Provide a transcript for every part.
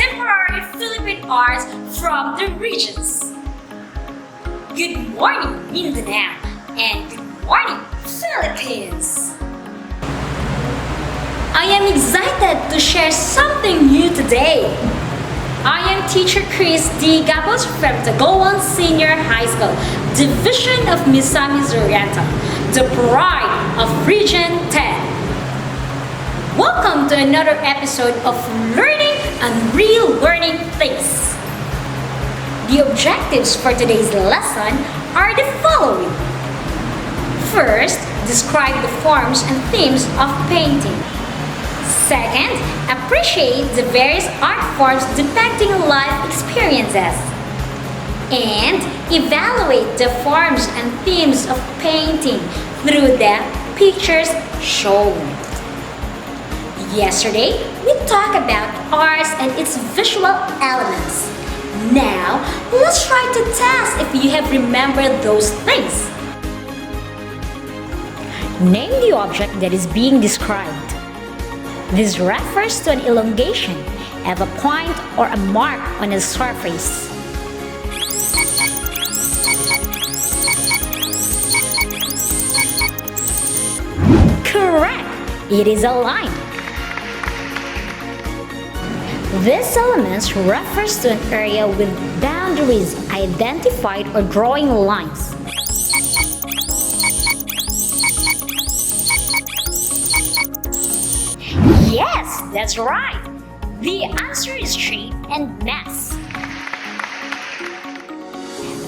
contemporary Philippine arts from the regions. Good morning, Mindanao, and good morning, Philippines! I am excited to share something new today. I am teacher Chris D. Gabos from Tagoloan Senior High School, Division of Misamis Oriental, the pride of Region 10. Welcome to another episode of Learning and Relearning Things. The objectives for today's lesson are the following. First, describe the forms and themes of painting. Second, appreciate the various art forms depicting life experiences. And evaluate the forms and themes of painting through the pictures shown. Yesterday, we talked about arts and its visual elements. Now, let's try to test if you have remembered those things. Name the object that is being described. This refers to an elongation of a point or a mark on a surface. Correct! It is a line. This element refers to an area with boundaries identified or drawing lines. Yes, that's right. The answer is shape and mass.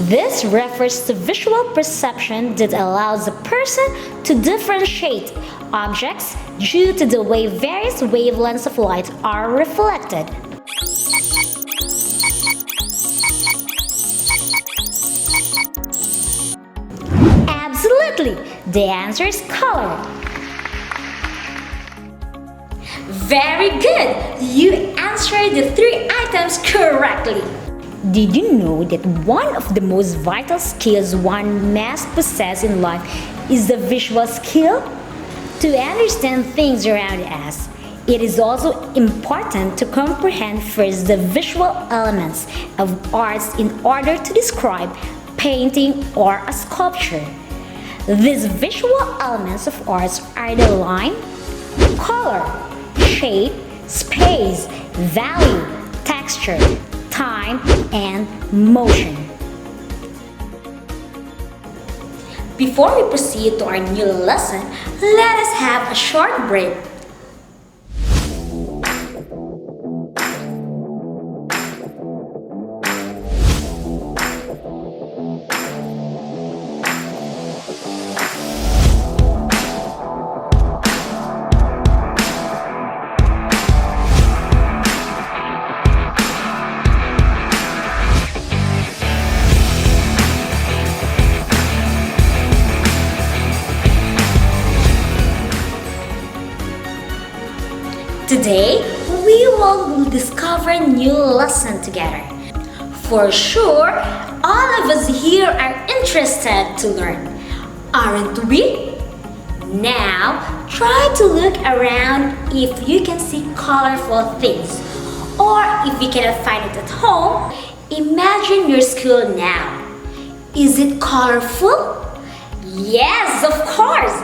This refers to visual perception that allows a person to differentiate objects due to the way various wavelengths of light are reflected. Absolutely! The answer is color. Very good! You answered the three items correctly. Did you know that one of the most vital skills one must possess in life is the visual skill? To understand things around us, it is also important to comprehend first the visual elements of arts in order to describe painting or a sculpture. These visual elements of arts are the line, color, shape, space, value, texture, time, and motion. Before we proceed to our new lesson, let us have a short break. Today, we will discover a new lesson together. For sure, all of us here are interested to learn, aren't we? Now, try to look around if you can see colorful things, or if you cannot find it at home, imagine your school now. Is it colorful? Yes, of course!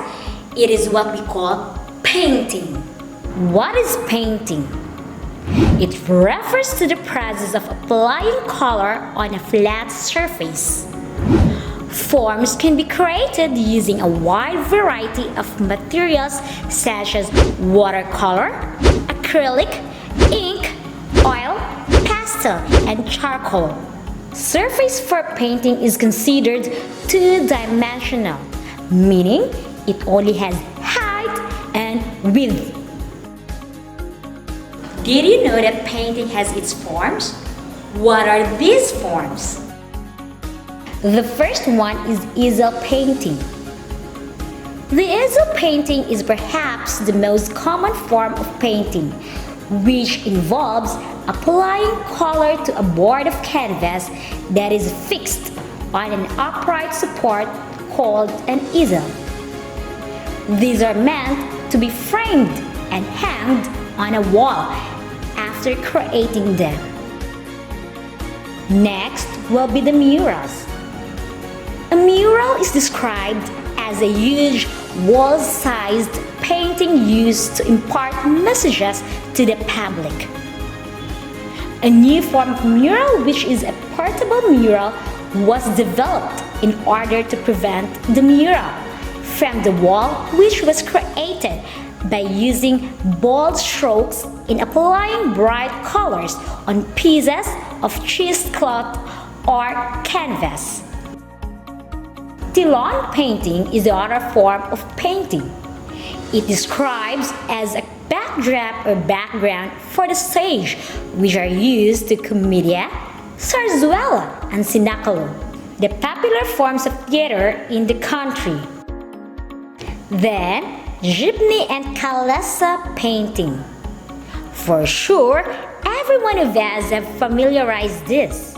It is what we call painting. What is painting? It refers to the process of applying color on a flat surface. Forms can be created using a wide variety of materials such as watercolor, acrylic, ink, oil, pastel, and charcoal. Surface for painting is considered two-dimensional, meaning it only has height and width. Did you know that painting has its forms? What are these forms? The first one is easel painting. The easel painting is perhaps the most common form of painting, which involves applying color to a board of canvas that is fixed on an upright support called an easel. These are meant to be framed and hanged on a wall after creating them. Next will be the murals. A mural is described as a huge wall-sized painting used to impart messages to the public. A new form of mural, which is a portable mural, was developed in order to prevent the mural from the wall, which was created by using bold strokes in applying bright colors on pieces of cheesecloth or canvas. Tagoloan painting is the other form of painting. It describes as a backdrop or background for the stage, which are used to comedia, zarzuela, and sinakalo, the popular forms of theater in the country. Then, jeepney and kalesa painting. For sure, every one of us have familiarized this.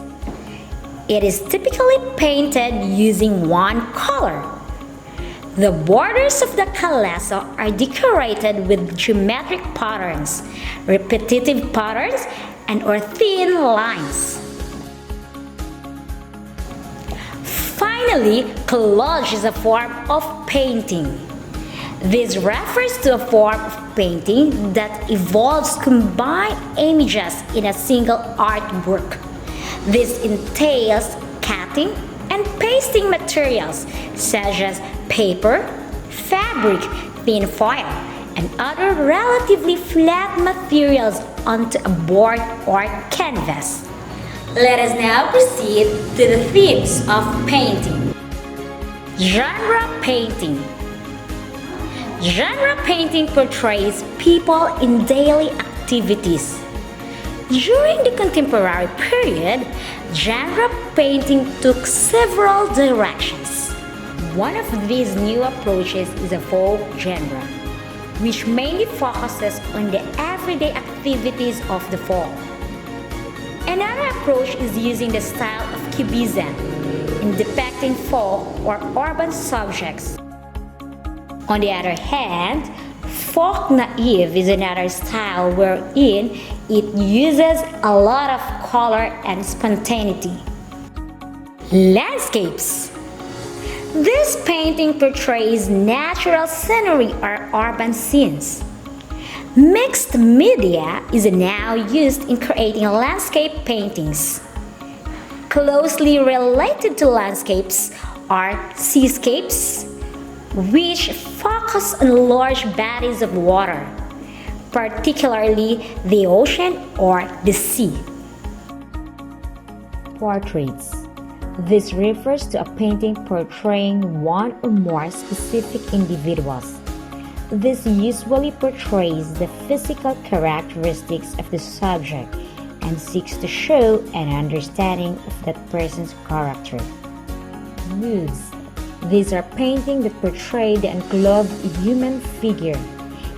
It is typically painted using one color. The borders of the kalesa are decorated with geometric patterns, repetitive patterns, and/or thin lines. Finally, collage is a form of painting. This refers to a form of painting that involves combined images in a single artwork. This entails cutting and pasting materials such as paper, fabric, thin foil, and other relatively flat materials onto a board or canvas. Let us now proceed to the themes of painting. Genre painting. Genre painting portrays people in daily activities. During the contemporary period, genre painting took several directions. One of these new approaches is a folk genre, which mainly focuses on the everyday activities of the folk. Another approach is using the style of cubism in depicting folk or urban subjects. On the other hand, folk naive is another style wherein it uses a lot of color and spontaneity. Landscapes. This painting portrays natural scenery or urban scenes. Mixed media is now used in creating landscape paintings. Closely related to landscapes are seascapes, which focus on large bodies of water, particularly the ocean or the sea. Portraits. This refers to a painting portraying one or more specific individuals. This usually portrays the physical characteristics of the subject and seeks to show an understanding of that person's character. Nudes. These are paintings that portray the unclothed human figure.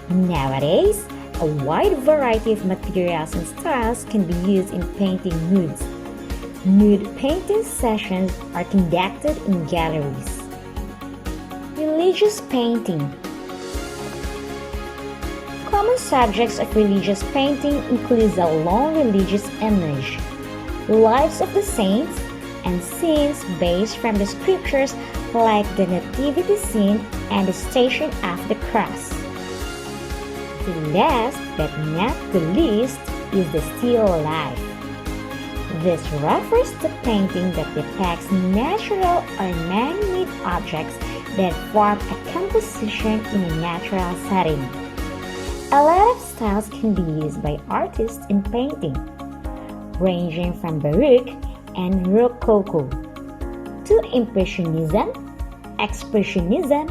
Nowadays, a wide variety of materials and styles can be used in painting nudes. Nude painting sessions are conducted in galleries. Religious painting. Common subjects of religious painting include a long religious image, lives of the saints, and scenes based from the scriptures like the nativity scene and the Station of the Cross. The last but not the least is the still life. This refers to painting that depicts natural or man-made objects that form a composition in a natural setting. A lot of styles can be used by artists in painting, ranging from Baroque and Rococo to Impressionism, Expressionism,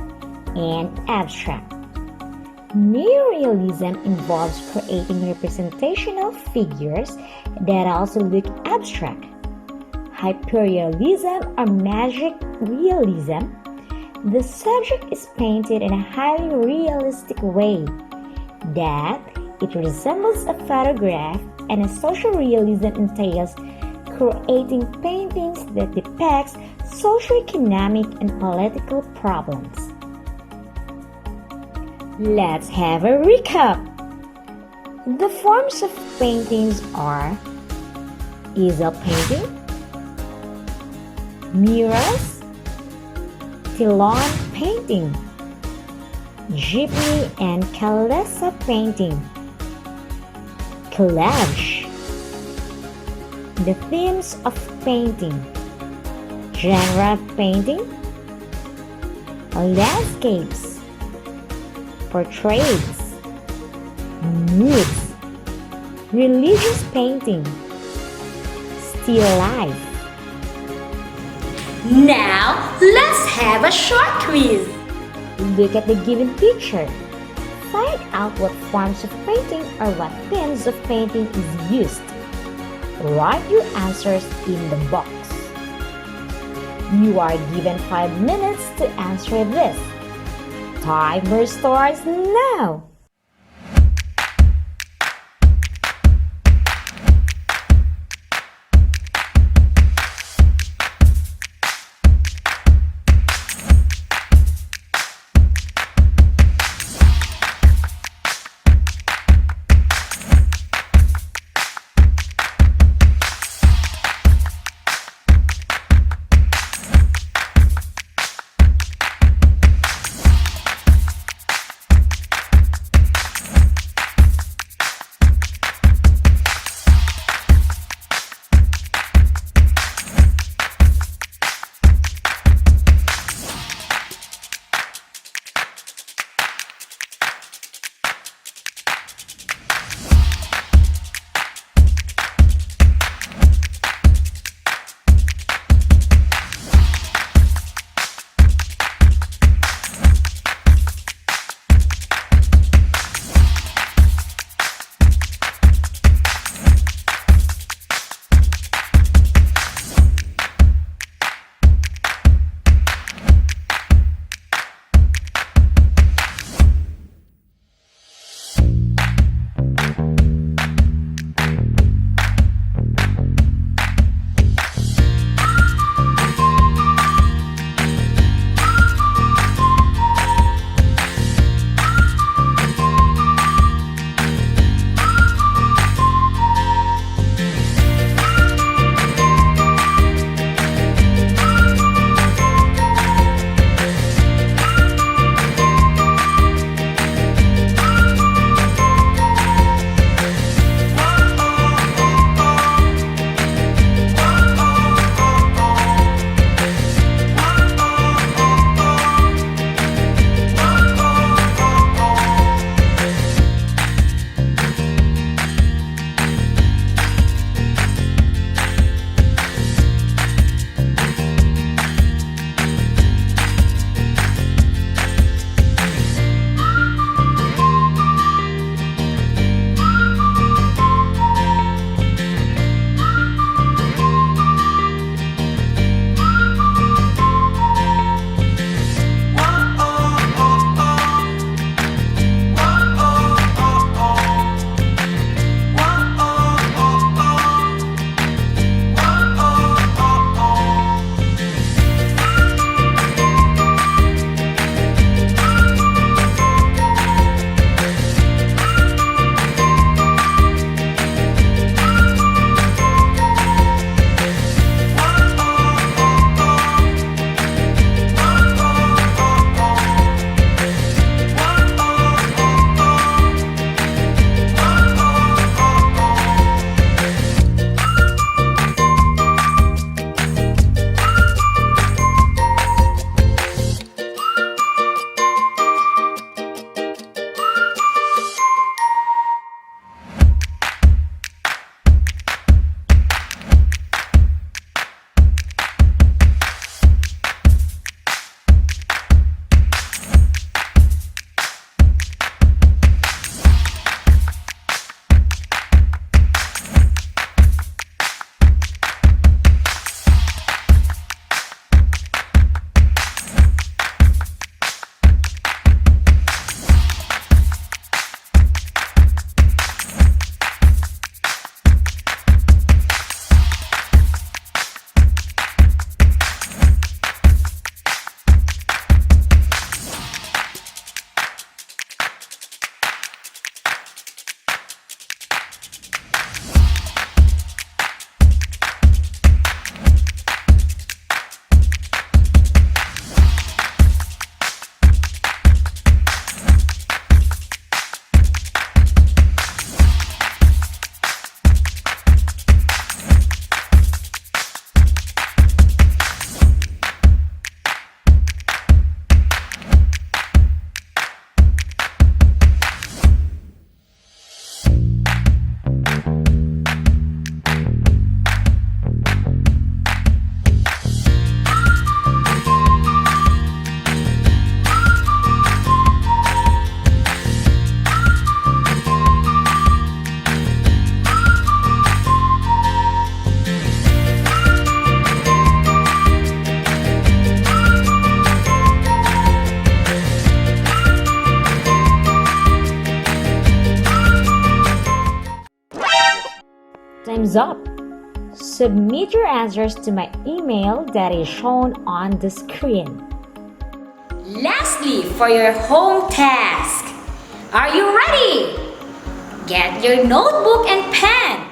and Abstract. Neorealism involves creating representational figures that also look abstract. Hyperrealism or magic realism, the subject is painted in a highly realistic way that it resembles a photograph, and a social realism entails creating paintings that depicts socioeconomic and political problems. Let's have a recap. The forms of paintings are easel painting, murals, Tagoloan painting, jeepney and kalesa painting, collage. The themes of painting: genre of painting, landscapes, portraits, nudes, religious painting, still life. Now, let's have a short quiz. Look at the given picture. Find out what forms of painting or what themes of painting is used. Write your answers in the box. You are given 5 minutes to answer this. Timer starts now! time's up. Submit your answers to my email that is shown on the screen. Lastly, for your home task, are you ready? Get your notebook and pen.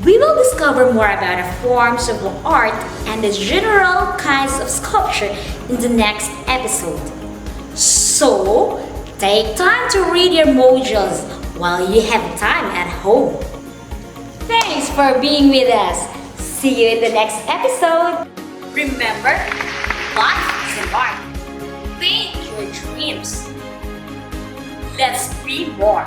We will discover more about the forms of art and the general kinds of sculpture in the next episode. So, take time to read your modules while you have time at home. Thanks for being with us. See you in the next episode. Remember, life is an art. Paint your dreams. Let's be more.